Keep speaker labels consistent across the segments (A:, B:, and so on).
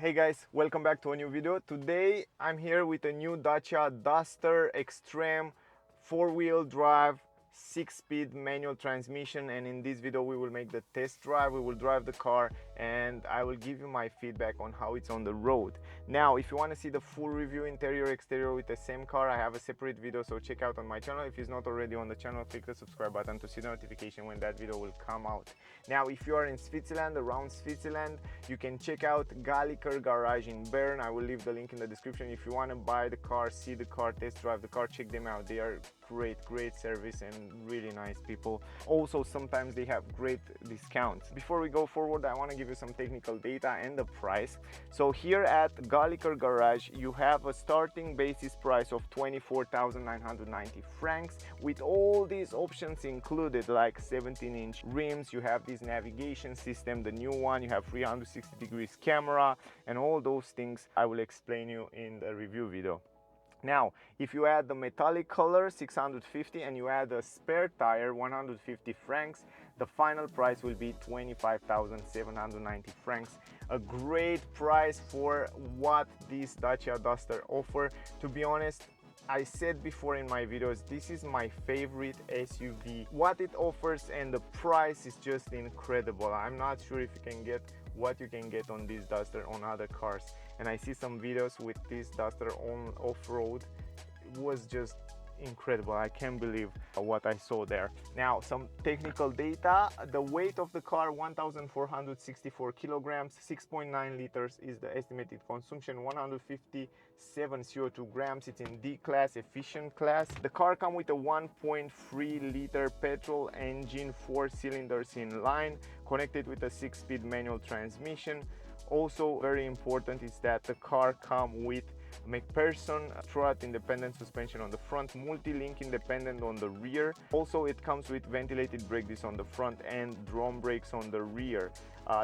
A: Hey guys, welcome back to a new video. Today I'm here with a new Dacia Duster Extreme 4-wheel drive 6-speed manual transmission, and in this video we will make the test drive. We will drive the car and I will give you my feedback on how it's on the road. Now if you want to see the full review interior exterior with the same car, I have a separate video, so check out on my channel. If it's not already on the channel, click the subscribe button to see the notification when that video will come out. Now if you are in Switzerland, around Switzerland, you can check out Galliker Garage in Bern. I will leave the link in the description. If you want to buy the car, see the car, test drive the car, check them out. They are great service and really nice people. Also sometimes they have great discounts. Before we go forward, I want to give you some technical data and the price. So here at Galliker Garage you have a starting basis price of 24,990 francs with all these options included, like 17-inch rims, you have this navigation system, the new one, you have 360 degrees camera, and all those things I will explain you in the review video. Now if you add the metallic color 650 and you add a spare tire 150 francs, the final price will be 25,790 francs. A great price for what this Dacia Duster offer. To be honest, I said before in my videos, this is my favorite SUV. What it offers and the price is just incredible. I'm not sure if you can get what you can get on this Duster on other cars, and I see some videos with this Duster on off-road. It was just incredible. I can't believe what I saw there. Now some technical data. The weight of the car 1,464 kilograms, 6.9 liters is the estimated consumption, 157 CO2 grams. It's in D class, efficient class. The car comes with a 1.3 liter petrol engine, 4 cylinders in line, connected with a 6-speed manual transmission. Also very important is that the car comes with McPherson strut independent suspension on the front, multi-link independent on the rear. Also it comes with ventilated brake discs on the front and drum brakes on the rear.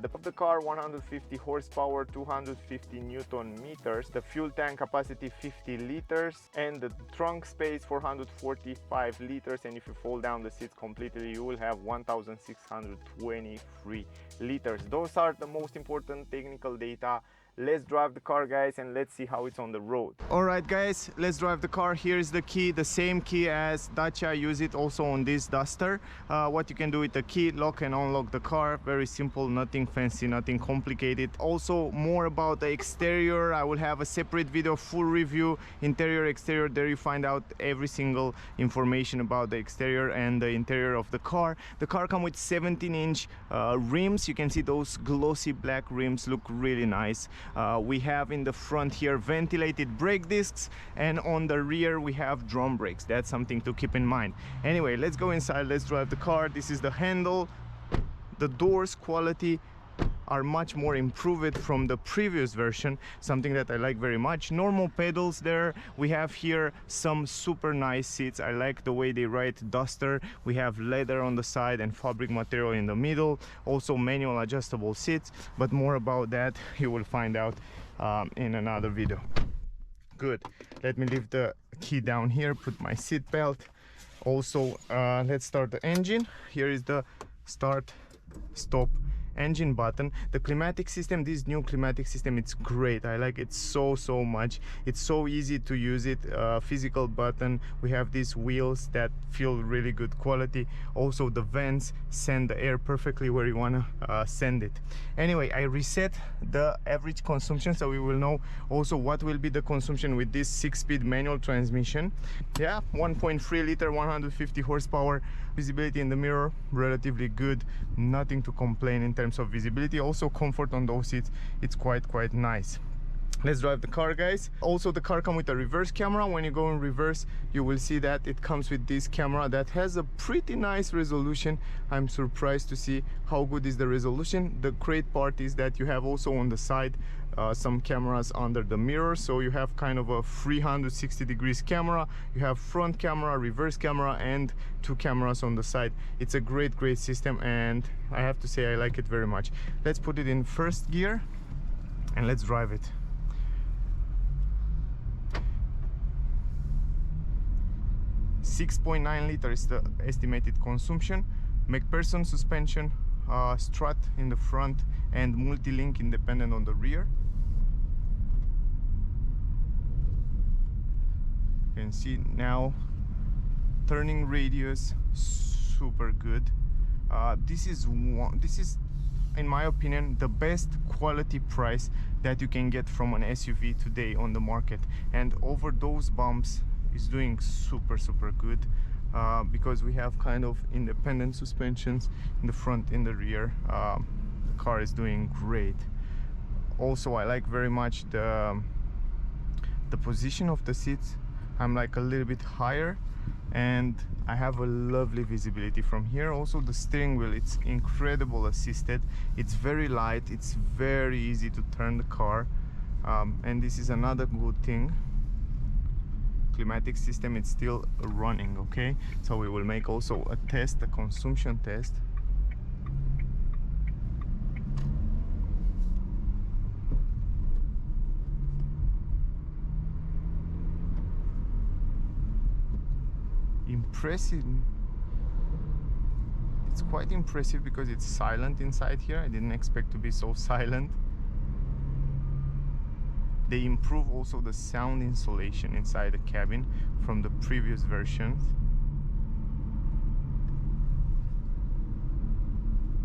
A: The car 150 horsepower, 250 newton meters, the fuel tank capacity 50 liters, and the trunk space 445 liters, and if you fold down the seats completely you will have 1,623 liters. Those are the most important technical data. Let's drive the car, guys, and let's see how it's on the road. Alright guys, let's drive the car. Here's the key, the same key as Dacia. Use it also on this Duster. What you can do with the key, lock and unlock the car. Very simple, nothing fancy, nothing complicated. Also more about the exterior, I will have a separate video, full review, interior, exterior. There you find out every single information about the exterior and the interior of the car. The car comes with 17-inch rims. You can see those glossy black rims look really nice. We have in the front here ventilated brake discs, and on the rear we have drum brakes. That's something to keep in mind. Anyway, let's go inside, let's drive the car. This is the handle. The doors quality are much more improved from the previous version, something that I like very much. Normal pedals there. We have here some super nice seats. I like the way they write Duster. We have leather on the side and fabric material in the middle. Also manual adjustable seats, but more about that you will find out in another video. Good. Let me leave the key down here, put my seat belt. Also let's start the engine. Here is the start stop engine button. The climatic system, this new climatic system, it's great. I like it so much. It's so easy to use it. Physical button. We have these wheels that feel really good quality. Also the vents send the air perfectly where you want to send it. Anyway, I reset the average consumption so we will know also what will be the consumption with this 6-speed manual transmission. Yeah, 1.3 liter, 150 horsepower. Visibility in the mirror relatively good, nothing to complain in terms of visibility. Also comfort on those seats, it's quite nice. Let's drive the car, guys. Also the car comes with a reverse camera. When you go in reverse you will see that it comes with this camera that has a pretty nice resolution. I'm surprised to see how good is the resolution. The great part is that you have also on the side some cameras under the mirror, so you have kind of a 360 degrees camera. You have front camera, reverse camera, and 2 cameras on the side. It's a great system, and I have to say I like it very much. Let's put it in first gear and let's drive it. 6.9 liters is the estimated consumption. McPherson suspension, strut in the front and multi-link independent on the rear. You can see now turning radius super good. This is in my opinion the best quality price that you can get from an SUV today on the market, and over those bumps is doing super good, because we have kind of independent suspensions in the front, in the rear. The car is doing great. Also, I like very much the position of the seats. I'm like a little bit higher and I have a lovely visibility from here. Also the steering wheel, it's incredible assisted. It's very light, it's very easy to turn the car, and this is another good thing. Climatic system, it's still running. Okay, so we will make also a test, a consumption test. Impressive. It's quite impressive because it's silent inside here. I didn't expect to be so silent. They improve also the sound insulation inside the cabin from the previous versions.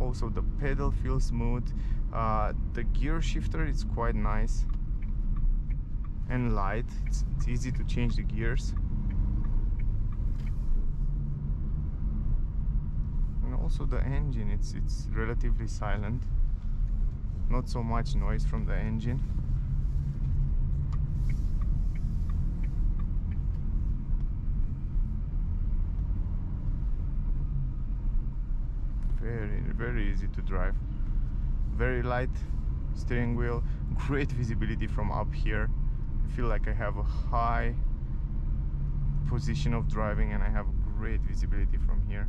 A: Also the pedal feels smooth. The gear shifter is quite nice and light. It's easy to change the gears. Also the engine, it's relatively silent, not so much noise from the engine. Very easy to drive, very light steering wheel, great visibility from up here. I feel like I have a high position of driving and I have great visibility from here.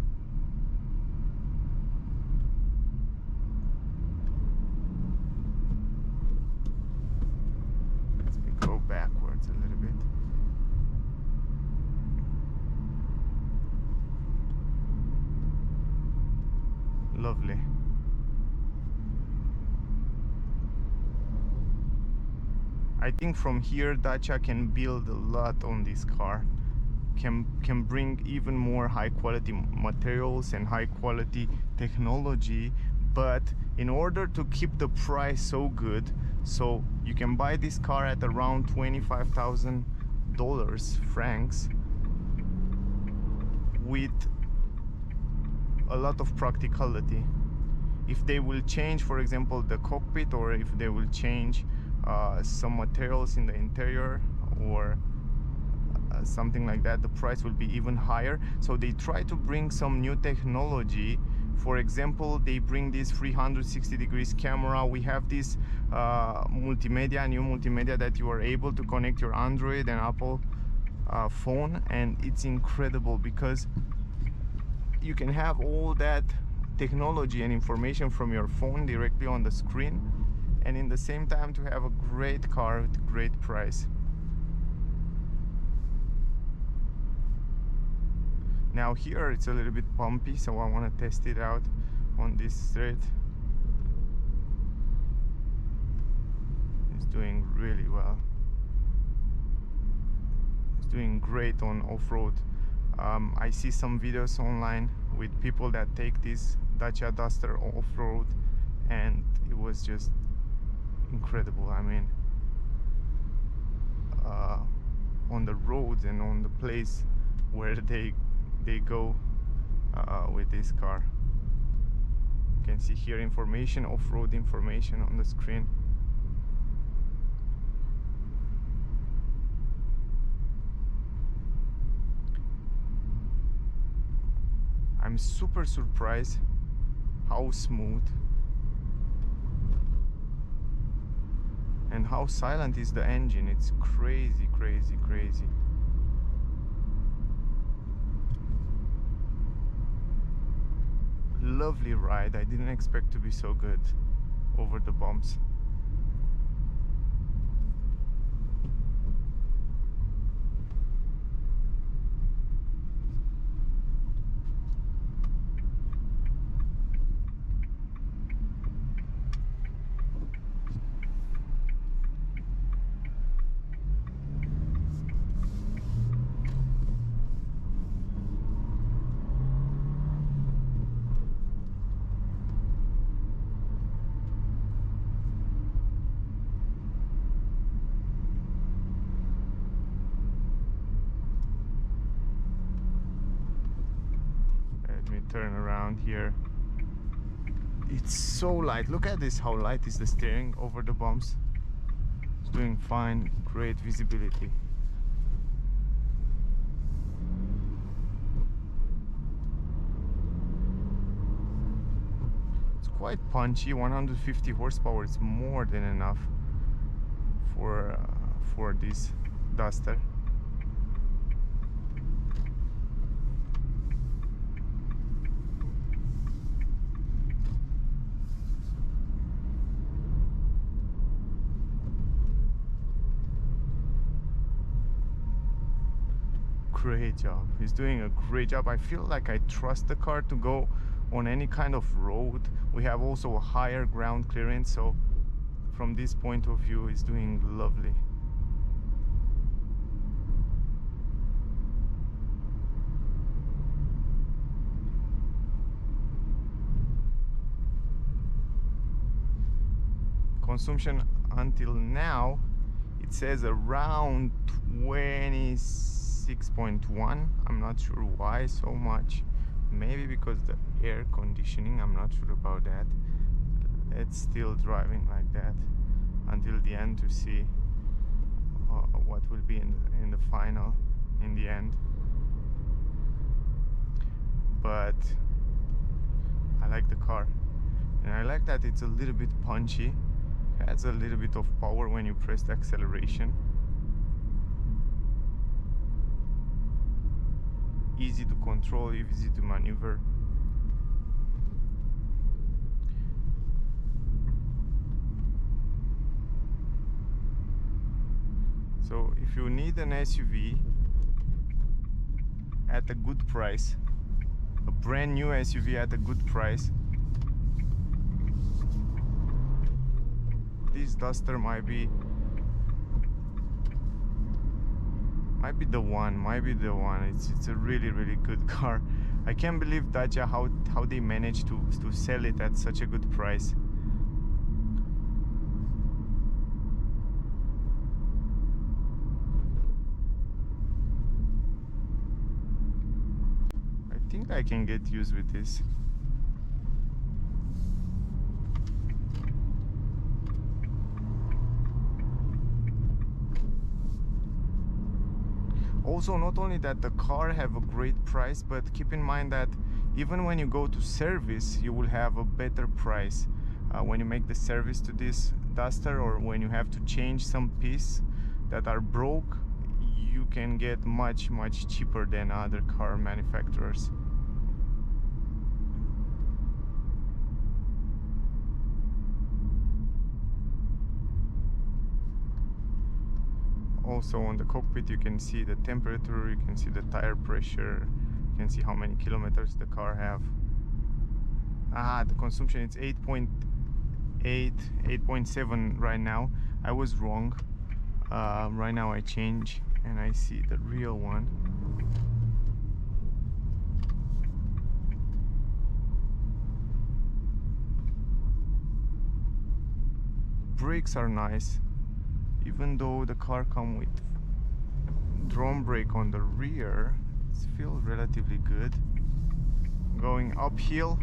A: Backwards a little bit. Lovely. I think from here Dacia can build a lot on this car, can bring even more high quality materials and high quality technology, but in order to keep the price so good, so you can buy this car at around $25,000 francs with a lot of practicality. If they will change, for example, the cockpit, or if they will change some materials in the interior or something like that, the price will be even higher. So they try to bring some new technology. For example, they bring this 360 degrees camera. We have this multimedia, new multimedia that you are able to connect your Android and Apple phone, and it's incredible because you can have all that technology and information from your phone directly on the screen, and in the same time to have a great car with great price. Now here it's a little bit bumpy, so I want to test it out on this straight. It's doing really well. It's doing great on off-road. I see some videos online with people that take this Dacia Duster off-road, and it was just incredible. I mean, on the roads and on the place where they go with this car. You can see here information, off-road information on the screen. I'm super surprised how smooth and how silent is the engine. It's crazy. Lovely ride. I didn't expect to be so good over the bumps. turn around here. It's so light. Look at this, how light is the steering over the bumps. It's doing fine, great visibility. It's quite punchy. 150 horsepower is more than enough for this Duster. Great job. He's doing a great job. I feel like I trust the car to go on any kind of road. We have also a higher ground clearance, so from this point of view he's doing lovely. Consumption until now, it says around 26.1. I'm not sure why so much. Maybe because the air conditioning, I'm not sure about that. It's still driving like that until the end to see what will be in the final, in the end. But I like the car, and I like that it's a little bit punchy. It adds a little bit of power when you press the acceleration. Easy to control, easy to maneuver. So if you need an SUV at a good price, a brand new SUV at a good price, this Duster might be the one. It's a really good car. I can't believe Dacia how they managed to sell it at such a good price. I think I can get used with this. Also, not only that the car have a great price, but keep in mind that even when you go to service, you will have a better price. When you make the service to this Duster, or when you have to change some piece that are broke, you can get much cheaper than other car manufacturers. Also on the cockpit you can see the temperature, you can see the tire pressure, you can see how many kilometers the car have. The consumption is 8.7 right now. I was wrong. Right now I change and I see the real one. Brakes are nice. Even though the car comes with drum brake on the rear, it feels relatively good. Going uphill,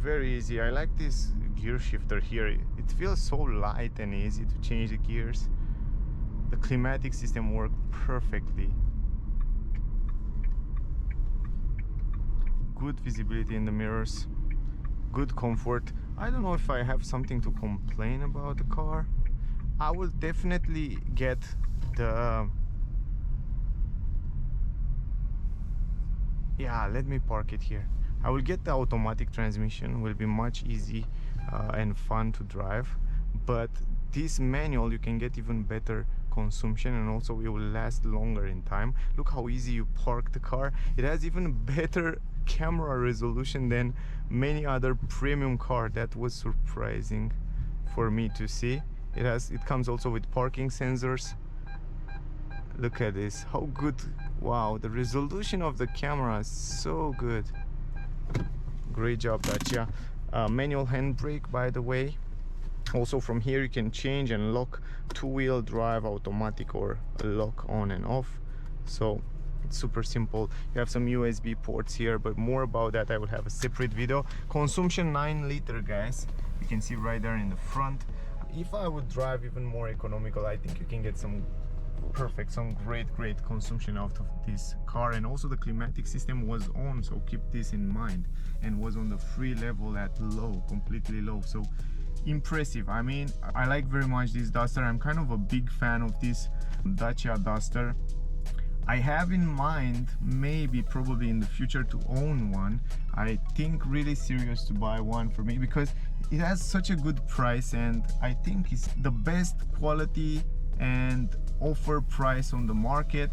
A: very easy. I like this gear shifter here. It feels so light and easy to change the gears. The climatic system works perfectly. Good visibility in the mirrors, good comfort. I don't know if I have something to complain about the car. I will definitely get the let me park it here. I will get the automatic transmission, will be much easy and fun to drive, but this manual you can get even better consumption, and also it will last longer in time. Look how easy you park the car. It has even better camera resolution than many other premium car. That was surprising for me to see. It comes also with parking sensors. Look at this, how good Wow, the resolution of the camera is so good. Great job, Dacia. Manual handbrake, by the way. Also from here you can change and lock two-wheel drive, automatic or lock on and off. So it's super simple. You have some USB ports here, but more about that I will have a separate video. Consumption 9 liter, guys. You can see right there in the front. If I would drive even more economical, I think you can get some great consumption out of this car. And also the climatic system was on, so keep this in mind, and was on the free level at low, completely low. So impressive. I mean, I like very much this Duster. I'm kind of a big fan of this Dacia Duster. I have in mind maybe probably in the future to own one. I think really serious to buy one for me because it has such a good price, and I think it's the best quality and offer price on the market,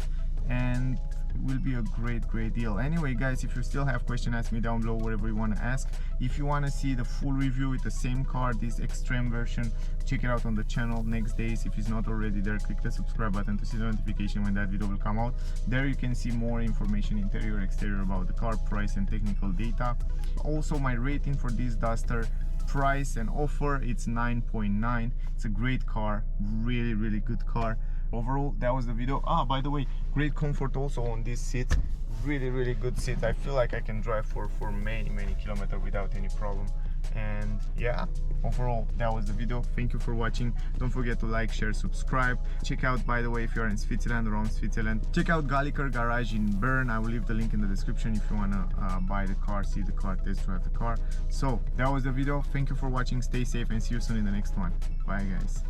A: and it will be a great deal. Anyway guys, if you still have questions, ask me down below, whatever you want to ask. If you want to see the full review with the same car, this extreme version, check it out on the channel next days. If it's not already there, click the subscribe button to see the notification when that video will come out. There you can see more information, interior, exterior, about the car, price and technical data. Also my rating for this Duster, price and offer, it's 9.9. It's a great car, really good car. Overall, that was the video. By the way, great comfort also on this seat. Really good seat. I feel like I can drive for many kilometers without any problem. And yeah, overall, that was the video. Thank you for watching. Don't forget to like, share, subscribe. Check out, by the way, if you're in Switzerland, around Switzerland, check out Galliker Garage in Bern. I will leave the link in the description if you want to buy the car, see the car, test drive the car. So that was the video. Thank you for watching. Stay safe and see you soon in the next one. Bye guys.